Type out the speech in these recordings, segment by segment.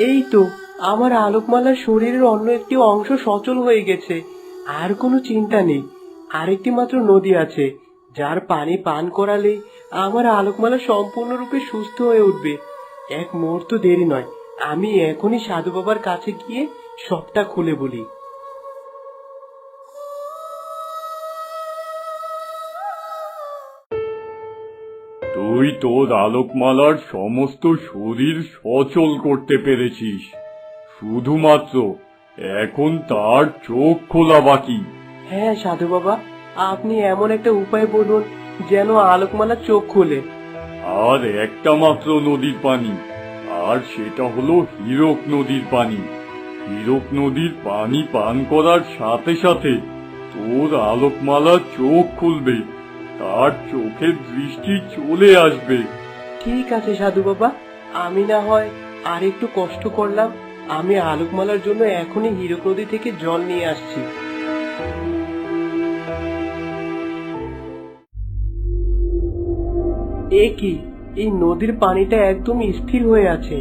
এই তো, আমার আলোকমালার শরীরের অন্য একটি অংশ সচল হয়ে গেছে। আর কোনো চিন্তা নেই। আরেকটি মাত্র নদী আছে, যার পানি পান করালে আমার আলোকমালা সম্পূর্ণরূপে সুস্থ হয়ে উঠবে। এক মুহূর্ত দেরি নয়, আমি এখনই সাধু বাবার কাছে গিয়ে সবটা খুলে বলি। তুই তোর আলোকমালার সমস্ত শরীর সচল করতে পেরেছিস, শুধুমাত্র এখন তার চোখ খোলা বাকি। হ্যাঁ সাধু বাবা, আপনি এমন একটা উপায় বলুন যেন আলোকমালা চোখ খোলে। আর একটা মাত্র নদীর পানি, আর সেটা হলো হীরক নদীর পানি। হীরক নদীর পানি পান করার সাথে সাথে তোর আলোকমালা চোখ খুলবে, তার চোখের দৃষ্টি চলে আসবে। ঠিক আছে সাধু বাবা, আমি না হয় আর একটু কষ্ট করলাম। আমি আলোকমালার জন্য এখনই হীরক নদী থেকে জল নিয়ে আসছি। এ কি, এই নদীর পানিটা একদম স্থির হয়ে আছে,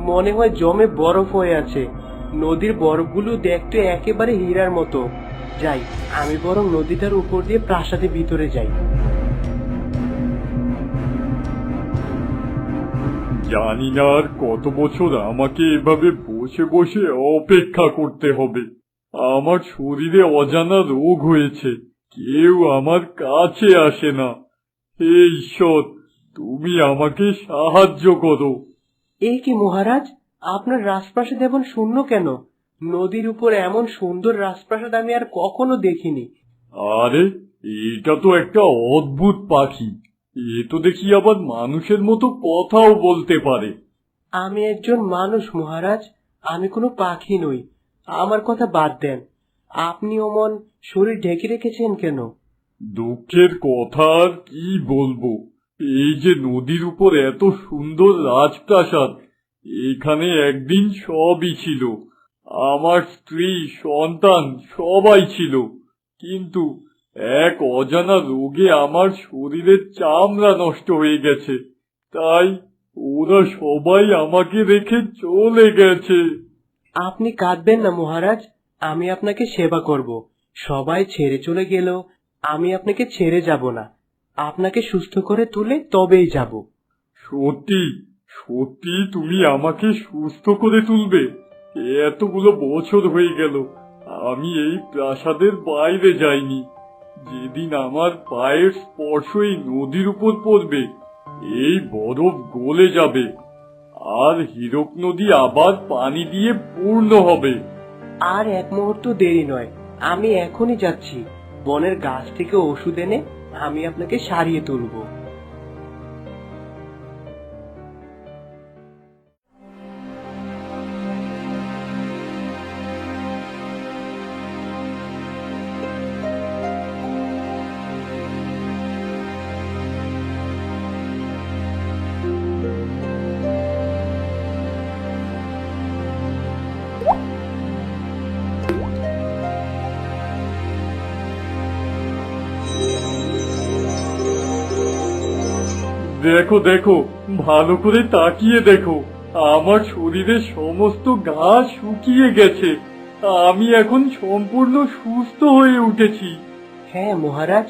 মনে হয় জমে বরফ হয়ে আছে। নদীর বরফগুলো দেখতে একেবারে হীরার মতো। যাই, আমি বরং নদীটার উপর দিয়ে প্রাসাদের ভিতরে যাই। জানি না আর কত বছর আমাকে এভাবে বসে বসে অপেক্ষা করতে হবে। আমার শরীরে অজানা রোগ হয়েছে, কেউ আমার কাছে আসে না। হে ঈশ্বর, তুমি আমাকে সাহায্য করো। এ কি মহারাজ, আপনার রাজপ্রাসাদ এমন শূন্য কেন? নদীর উপর এমন সুন্দর রাজপ্রাসাদ আমি আর কখনো দেখিনি। আরে, এটা তো একটা অদ্ভুত পাখি। এ তো দেখি আবার মানুষের মতো কথাও বলতে পারে। আমি একজন মানুষ মহারাজ, আমি কোনো পাখি নই। আমার কথা বাদ দেন, আপনি অমন শরীর ঢেকে রেখেছেন কেন? দুঃখের কথা আর কি বলবো, এই যে নদীর উপর এত সুন্দর রাজপ্রাসাদ, এখানে একদিন সবই ছিল। আমার স্ত্রী, সন্তান সবাই ছিল, কিন্তু এক অজানা রোগে আমার শরীরের চামড়া নষ্ট হয়ে গেছে, তাই ওরা সবাই আমাকে রেখে চলে গেছে। আপনি কাঁদবেন না মহারাজ, আমি আপনাকে সেবা করব। সবাই ছেড়ে চলে গেল, আমি আপনাকে ছেড়ে যাব না। আপনাকে সুস্থ করে তুলে তবেই যাব। সত্যি সত্যি তুমি আমাকে সুস্থ করে তুলবে? এতগুলো বছর হয়ে গেল আমি এই প্রাসাদের বাইরে যাইনি। যেদিন আমার পায়ের স্পর্শ এই নদীর উপর পড়বে, এই বরফ গলে যাবে, আর হীরক নদী আবার পানি দিয়ে পূর্ণ হবে। আর এক মুহূর্ত দেরি নয়, আমি এখনই যাচ্ছি। বনের গাছ থেকে ওষুধ এনে আমি আপনাকে সারিয়ে তুলবো। দেখো দেখো, ভালো করে তাকিয়ে দেখো, আমার শরীরের সমস্ত ঘাস শুকিয়ে গেছে। আমি এখন সম্পূর্ণ সুস্থ হয়ে উঠেছি। হ্যাঁ মহারাজ,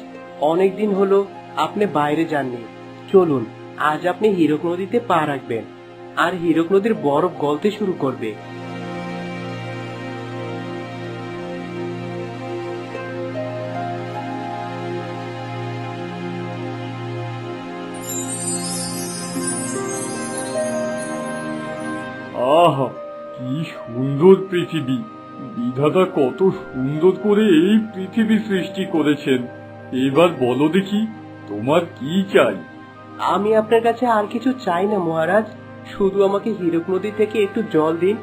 অনেকদিন হলো আপনি বাইরে যাননি। চলুন, আজ আপনি হীরক নদীতে পা রাখবেন, আর হীরক নদীর বরফ গলতে শুরু করবে। আহা, কি সুন্দর পৃথিবী! বিধাতা কত সুন্দর করে এই পৃথিবী সৃষ্টি করেছেন। এবার বলো দেখি, তোমার কি চাই? আমি আপনার কাছে আর কিছু চাই না মহারাজ, শুধু আমাকে হীরক নদী থেকে একটু জল দিন।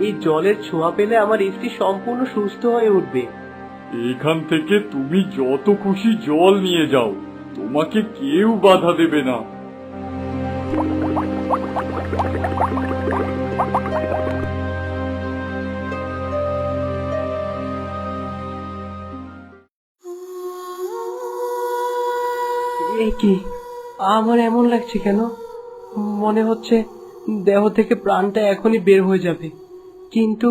এই জলের ছোঁয়া পেলে আমার স্ত্রী সম্পূর্ণ সুস্থ হয়ে উঠবে। এখান থেকে তুমি যত খুশি জল নিয়ে যাও, তোমাকে কেউ বাধা দেবে না। এ কি, আমার এমন লাগছে কেন? মনে হচ্ছে দেহ থেকে প্রাণটা এখনই বের হয়ে যাবে, কিন্তু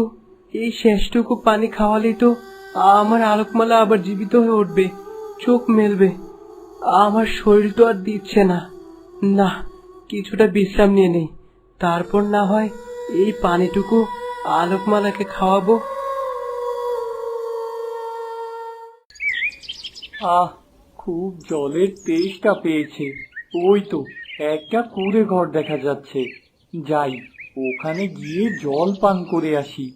এই শেষটুকু পানি খাওয়ালেই তো আমার আলোকমালা আবার জীবিত হয়ে উঠবে, চোখ মেলবে। আমার শরীর তো আর দিচ্ছে না। না, কিছুটা বিশ্রাম নিয়ে নেই, তারপর না হয় এই পানিটুকু আলোকমালাকে খাওয়াবো। আহ, খুব জলের তেষ্টা পেয়েছে। ওই তো একটা কুঁড়ে ঘর দেখা যাচ্ছে, যাই ওখানে গিয়ে জল পান করে আসি।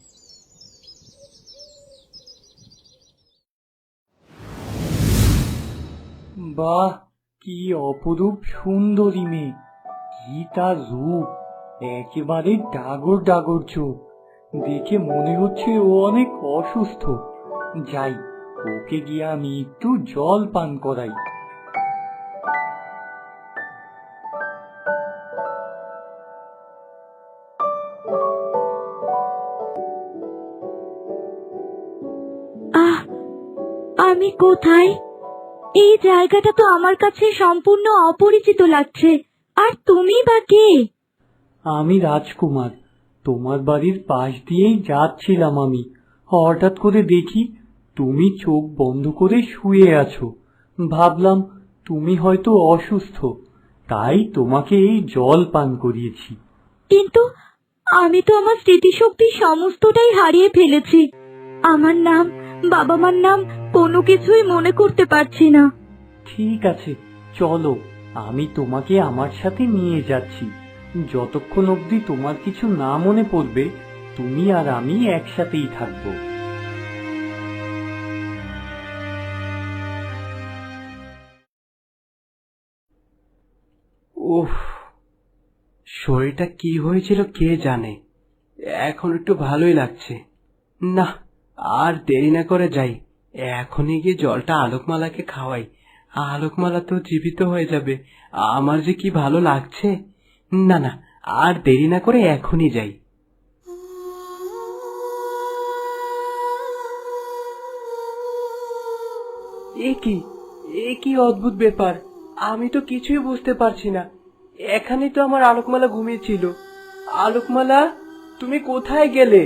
বাহ, কি অপরূপ সুন্দরী মেয়ে! কি তার রূপ! একেবারে ডাগর ডাগর চোখ। দেখে মনে হচ্ছে ও অনেক অসুস্থ। যাই, ওকে গিয়ে আমি একটু জল পান করাই। আহ, আমি কোথায়? এই জায়গাটা তো আমার কাছে সম্পূর্ণ অপরিচিত লাগছে। আর তুমি বা কে? আমি রাজকুমার, তোমার বাড়ির পাশ দিয়েই যাচ্ছিলাম আমি। হঠাৎ করে দেখি তুমি চোখ বন্ধ করে শুয়ে আছো। ভাবলাম তুমি হয়তো অসুস্থ, তাই তোমাকে এই জল পান করিয়েছি। কিন্তু আমি তো আমার স্মৃতিশক্তি সমস্তটাই হারিয়ে ফেলেছি। আমার নাম, বাবা মার নাম কোনো কিছুই মনে করতে পারছি না। ঠিক আছে, চলো, আমি তোমাকে আমার সাথে নিয়ে যাচ্ছি। যতক্ষণ অবধি তোমার কিছু না মনে পড়বে, তুমি আর আমি একসাথেই থাকবো। উফ, শরীরটা কি হয়েছিল কে জানে, এখন একটু ভালোই লাগছে। না, আর দেরি না করে যাই, এখনই গিয়ে জলটা আলোকমালাকে খাওয়াই। আলোকমালা তো জীবিত হয়ে যাবে, আমার যে কি ভালো লাগছে। না না, আর দেরি না করে এখনই যাই। এ কি, এ কি অদ্ভুত ব্যাপার! আমি তো কিছুই বুঝতে পারছি না। এখানে তো আমার আলোকমালা ঘুমিয়েছিল। আলোকমালা, তুমি কোথায় গেলে?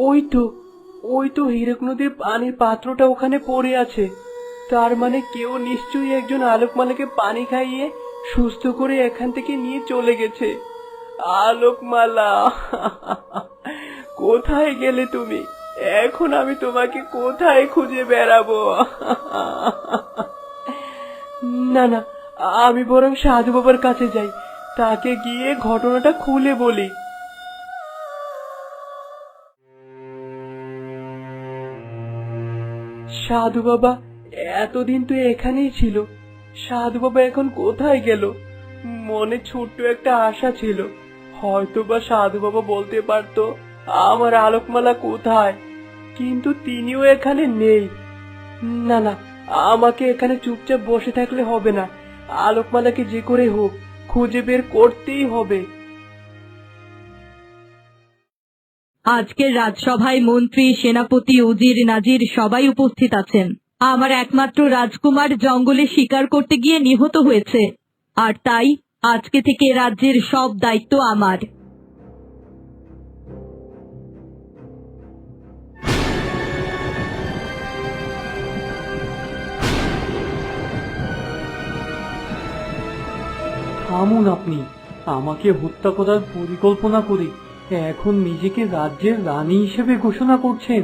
ওই তো, ওই তো হীরক নদীর পানির পাত্রটা ওখানে পড়ে আছে। তার মানে কেউ নিশ্চয়ই একজন আলোকমালাকে পানি খাইয়ে সুস্থ করে এখান থেকে নিয়ে চলে গেছে। আলোকমালা, কোথায় গেলে তুমি? এখন আমি তোমাকে কোথায় খুঁজে বেড়াবো? না না, আমি বরং সাধু বাবার কাছে যাই, তাকে গিয়ে ঘটনাটা খুলে বলি। সাধু বাবা, এতদিন তো এখানেই ছিল। সাধু বাবা এখন কোথায় গেল? মনে ছোট্ট একটা আশা ছিল, হয়তোবা সাধু বাবা বলতে পারতো আমার আলোকমালা কোথায়, কিন্তু তিনিও এখানে নেই। না না, আমাকে এখানে চুপচাপ বসে থাকলে হবে না। আলোকমালাকে যে করে হোক খুঁজে বের করতেই হবে। আজকের রাজসভায় মন্ত্রী, সেনাপতি, উজির, নাজির সবাই উপস্থিত আছেন। আমার একমাত্র রাজকুমার জঙ্গলে শিকার করতে গিয়ে নিহত হয়েছে, আর তাই আজকে থেকে রাজ্যের সব দায়িত্ব আমার। থামুন আপনি। আমাকে হত্যা করার পরিকল্পনা করে এখন নিজেকে রাজ্যের রানী হিসেবে ঘোষণা করছেন?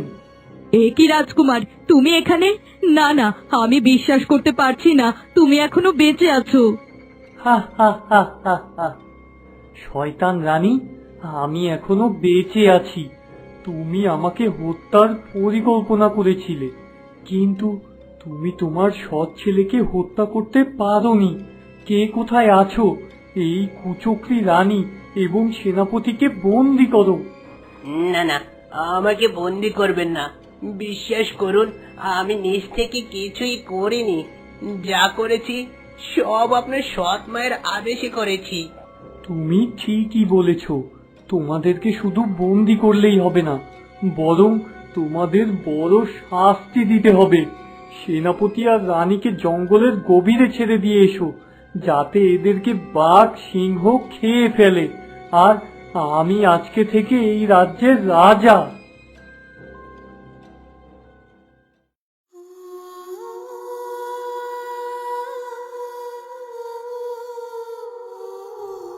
এ কি রাজকুমার, তুমি এখানে? না না, আমি বিশ্বাস করতে পারছি না তুমি এখনো বেঁচে আছো। হা হা হা হা হা। শয়তান রানী, আমি এখনো বেঁচে আছি। তুমি আমাকে হত্যার পরিকল্পনা করেছিলে, কিন্তু তুমি তোমার সৎ ছেলেকে হত্যা করতে পারোনি। কে কোথায় আছো? এই কুচক্রী রানী এবং সেনাপতিকে বন্দি করো। না না, আমাকে বন্দি করবেন না। বিশ্বাস করুন, আমি নিজ থেকে কিছুই করিনি। যা করেছি সব আপনার সৎ মায়ের আদেশে করেছি। তুমি ঠিকই বলেছ। তোমাদেরকে শুধু বন্দি করলেই হবে না, বরং তোমাদের বড় শাস্তি দিতে হবে। সেনাপতি আর রানীকে জঙ্গলের গভীরে ছেড়ে দিয়ে এসো, যাতে এদেরকে বাঘ সিংহ খেয়ে ফেলে, আর আমি আজকে থেকে এই রাজ্যের রাজা।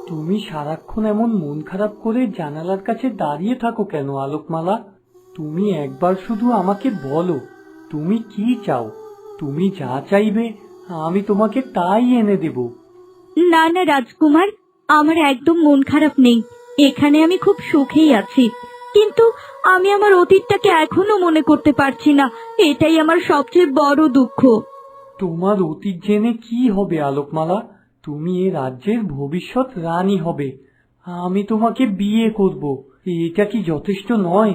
তুমি সারাক্ষণ এমন মন খারাপ করে জানালার কাছে দাঁড়িয়ে থাকো কেন আলোকমালা? তুমি একবার শুধু আমাকে বলো, তুমি কি চাও? তুমি যা চাইবে আমি তোমাকে তাই এনে দেব। না না রাজকুমার, আমার একদম মন খারাপ নেই। এখানে আমি খুব সুখেই আছি, কিন্তু আমি আমার অতীতটাকে এখনো মনে করতে পারছি না। এটাই আমার সবচেয়ে বড় দুঃখ। তোমার অতীত জেনে কি হবে আলোকমালা? তুমি এ রাজ্যের ভবিষ্যৎ রানী হবে। আমি তোমাকে বিয়ে করব। এটা কি যথেষ্ট নয়?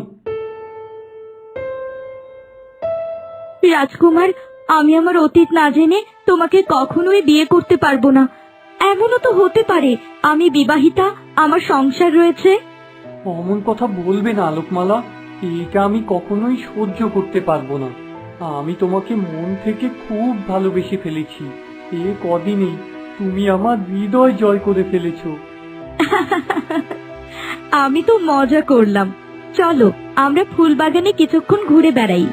রাজকুমার, আমি আমার অতীত না জেনে তোমাকে কখনোই বিয়ে করতে পারবো না। এমনও তো হতে পারে আমি বিবাহিতা, আমার সংসার রয়েছে। অমন কথা বলবে না আলোকমালা, এটা আমি কখনোই সহ্য করতে পারবো না। আমি তোমাকে মন থেকে খুব ভালোবেসে ফেলেছি। এ কদিনেই তুমি আমার হৃদয় জয় করে ফেলেছো। আমি তো মজা করলাম। চলো আমরা ফুল বাগানে কিছুক্ষণ ঘুরে বেড়াই।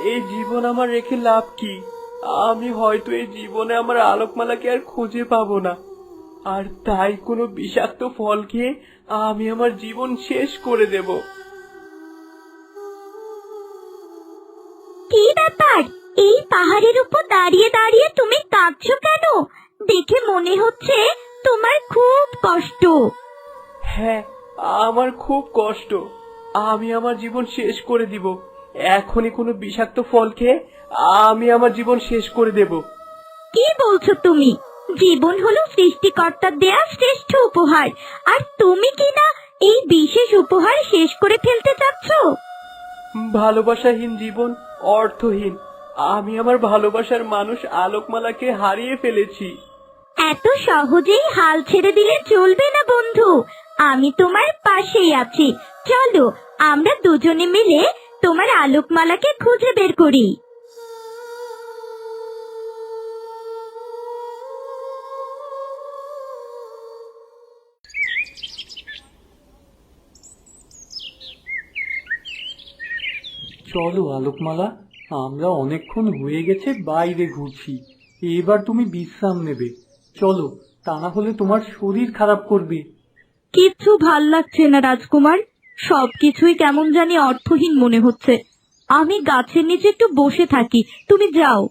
এই জীবন আমার রেখে লাভ কি? আমি হয়তো এই জীবনে আমার আলোকমালাকে আর খুঁজে পাবো না, আর তাই কোনো বিষাক্ত ফল খেয়ে আমি আমার জীবন শেষ করে দেব। কি ব্যাপার, এই পাহাড়ের উপর দাঁড়িয়ে দাঁড়িয়ে তুমি কাঁদছো কেন? দেখে মনে হচ্ছে তোমার খুব কষ্ট। হ্যাঁ, আমার খুব কষ্ট। আমি আমার জীবন শেষ করে দিব। এখনই কোনো বিষাক্ত ফল খেয়ে আমি আমার জীবন শেষ করে দেব। কি বলছো তুমি? জীবন হলো সৃষ্টিকর্তার দেয়া শ্রেষ্ঠ উপহার, আর তুমি কি না এই বিশেষ উপহার শেষ করে ফেলতে চাচ্ছ? ভালোবাসাহীন জীবন অর্থহীন। আমি আমার ভালোবাসার মানুষ আলোকমালাকে হারিয়ে ফেলেছি। এত সহজেই হাল ছেড়ে দিলে চলবে না বন্ধু। আমি তোমার পাশেই আছি। চলো আমরা দুজনে মিলে তোমার আলোকমালাকে খুঁজে বের করি। চলো আলোকমালা, আমরা অনেকক্ষণ হয়ে গেছে বাইরে ঘুরছি। এবার তুমি বিশ্রাম নেবে। চলো, তা না হলে তোমার শরীর খারাপ করবে। কিচ্ছু ভাল লাগছে না রাজকুমার, সবকিছুই কেমন জানি অর্থহীন মনে হচ্ছে। আমি গাছের নিচে একটু বসে থাকি, তুমি যাও।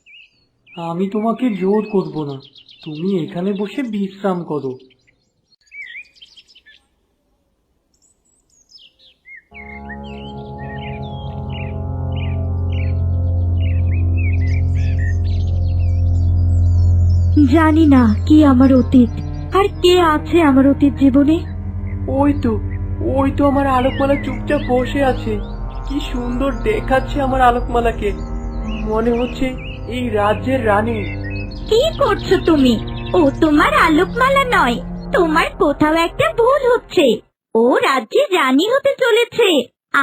আমি তোমাকে জোর করব না, তুমি এখানে বসে বিশ্রাম করো। জানি না কি আমার অতীত, আর কে আছে আমার অতীত জীবনে। ওই তো আমার আলোকমালা চুপচাপ বসে আছে। কি সুন্দর দেখাচ্ছে আমার আলোকমালাকে, মনে হচ্ছে এই রাজ্যের রানী। কি করছো তুমি? ও তোমার আলোকমালা নয়, তোমার কোথাও একটা ভুল হচ্ছে। ও রাজ্যে রানী হতে চলেছে,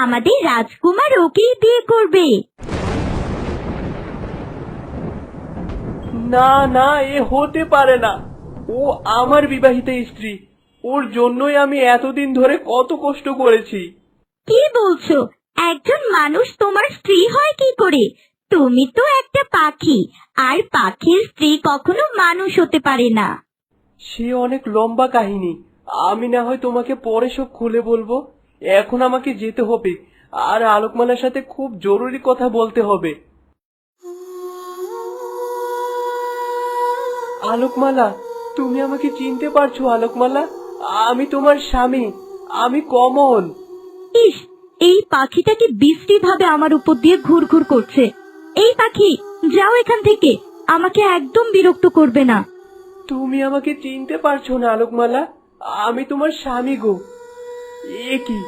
আমাদের রাজকুমার ওকেই বিয়ে করবে। না না, এ হতে পারে না। ও আমার বিবাহিত স্ত্রী, ওর জন্যই আমি এতদিন ধরে কত কষ্ট করেছি। কি বলছো? একজন মানুষ তোমার স্ত্রী হয় কি করে? তুমি তো একটা পাখি, আর পাখির স্ত্রী কখনো মানুষ হতে পারে না। সে অনেক লম্বা কাহিনী, আমি না হয় তোমাকে পরে সব খুলে বলবো। এখন আমাকে যেতে হবে, আর আলোকমালার সাথে খুব জরুরি কথা বলতে হবে। আলোকমালা, তুমি আমাকে চিনতে পারছো? আলোকমালা, আমি তোমার স্বামী, আমি কমল। ইস, এই পাখিটাকে বিশ্রী ভাবে আমার উপর দিয়ে ঘুরঘুর করছে। এই পাখি, যাও এখান থেকে, আমাকে একদম বিরক্ত করবে না। তুমি আমাকে চিনতে পারছো না আলোকমালা? আমি তোমার স্বামী গো। এ কি,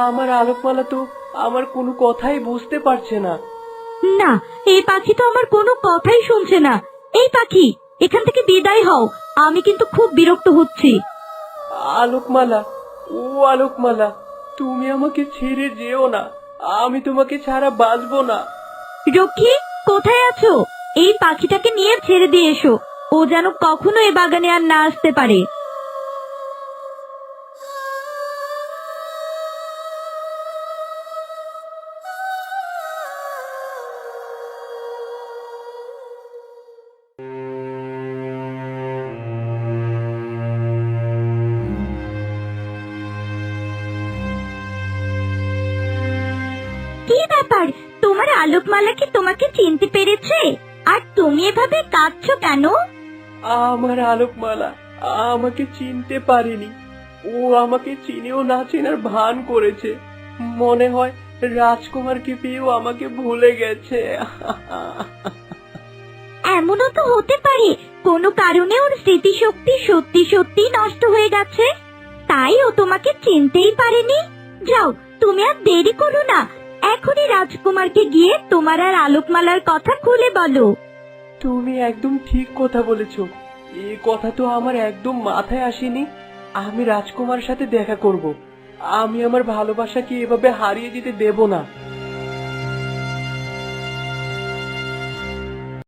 আমার আলোকমালা তো আমার কোনো কথাই বুঝতে পারছে না। না, এই পাখি তো আমার কোনো কথাই শুনছে না। এই পাখি, এখান থেকে বিদায় হও, আমি কিন্তু খুব বিরক্ত হচ্ছি। আলোকমালা, ও আলোকমালা, তুমি আমাকে ছেড়ে যেও না, আমি তোমাকে ছাড়া বাঁচবো না। রক্ষী, কোথায় আছো? এই পাখিটাকে নিয়ে ছেড়ে দিয়ে এসো, ও যেন কখনো এ বাগানে আর না আসতে পারে। কি ব্যাপার, তোমার আলোকমালা কি তোমাকে চিনতে পেরেছে? আর তুমি এভাবে কাঁদছো কেন? আমার আলোকমালা আমাকে চিনতে পারেনি। ও আমাকে চিনেও না চেনার ভান করেছে। মনে হয় রাজকুমারকে পেয়েও আমাকে ভুলে গেছে। এমনও তো হতে পারে কোনো কারণে ওর স্মৃতিশক্তি সত্যি সত্যি নষ্ট হয়ে গেছে, তাই ও তোমাকে চিনতেই পারেনি। যাও, তুমি আর দেরি করো না, এখনই রাজকুমারকে গিয়ে তোমার আর আলোকমালার কথা খুলে বলো। তুমি একদম ঠিক কথা বলেছ। এই কথা তো আমার একদম মাথায় আসেনি। আমি রাজকুমার সাথে দেখা করব। আমি আমার ভালোবাসাকে এভাবে হারিয়ে যেতে দেব না।